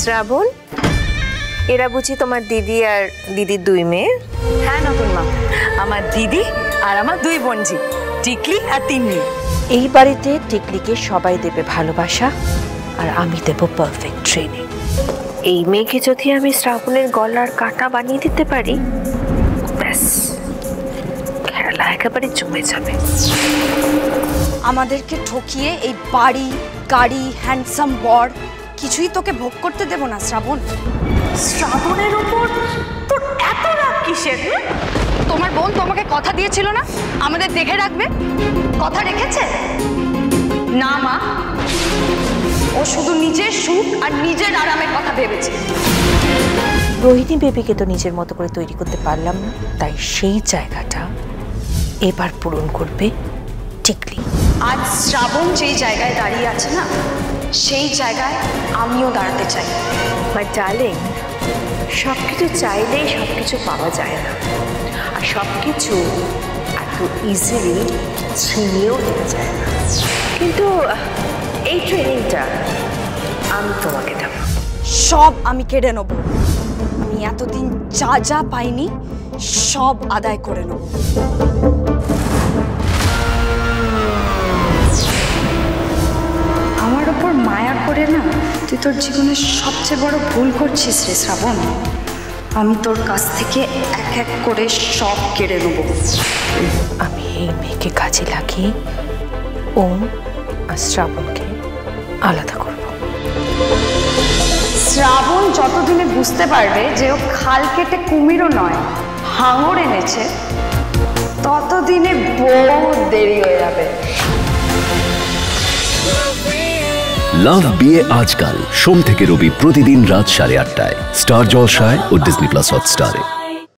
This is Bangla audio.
শ্রাবণ, এরা বুঝি তোমার দিদি আর দিদির দুই মেয়ে? হ্যাঁ নতুন মা, আমার দিদি আর আমার দুই বোনজি, টিকলি আর তিন্নি। এই বাড়িতে টিকলিকে সবাই দেবে ভালোবাসা, আর আমি দেব পারফেক্ট ট্রেনিং। এই মেয়েকে যদি আমি শ্রাবণের গলার কাটা বানিয়ে দিতে পারি, ব্যাস খেলা একেবারে জমে যাবে। আমাদেরকে ঠকিয়ে এই বাড়ি, গাড়ি, হ্যান্ডসাম বর কিছুই তোকে ভোগ করতে দেব না শ্রাবণ। শ্রাবণের উপর তোর এত রাগ কিসের? তোমার বোন তোমাকে কথা দিয়েছিল না আমাদের দেখে রাখবে? কথা রেখেছে? না মা, ও শুধু নিজের সুখ আর নিজের আরামের কথা ভেবেছে। রোহিণী বেবিকে তো নিজের মতো করে তৈরি করতে পারলাম না, তাই সেই জায়গাটা এবার পূরণ করবে টিকলি। আজ শ্রাবণ যেই জায়গায় দাঁড়িয়ে আছে না, সেই জায়গায় আমিও দাঁড়াতে চাই। মাই ডার্লিং, সব কিছু চাইলেই সব কিছু পাওয়া যায় না, আর সব কিছু এত ইজিলি ছিনিয়েও দেওয়া যায় না। কিন্তু এই ট্রেনিংটা আমি তোমাকে দেব। সব আমি কেড়ে নেব। আমি এতদিন যা যা পাইনি সব আদায় করে নেব। আমার ওপর মায়া করে না তুই তোর জীবনের সবচেয়ে বড় ভুল করছিস রে শ্রাবণ। আমি তোর কাছ থেকে এক এক করে সব কেড়ে নেব। আমি এই মেয়েকে কাজে লাগিয়ে ওম আর শ্রাবণকে আলাদা করব। শ্রাবণ যতদিনে বুঝতে পারবে যে ও খাল কেটে কুমিরও নয়, হাঙর এনেছে, ততদিনে বহু দেরি হয়ে যাবে। লাভ বিয়ে আজকাল, সোম থেকে রবি প্রতিদিন রাত 8:30টায় স্টার জলসায় ও ডিজনি প্লাস হটস্টারে।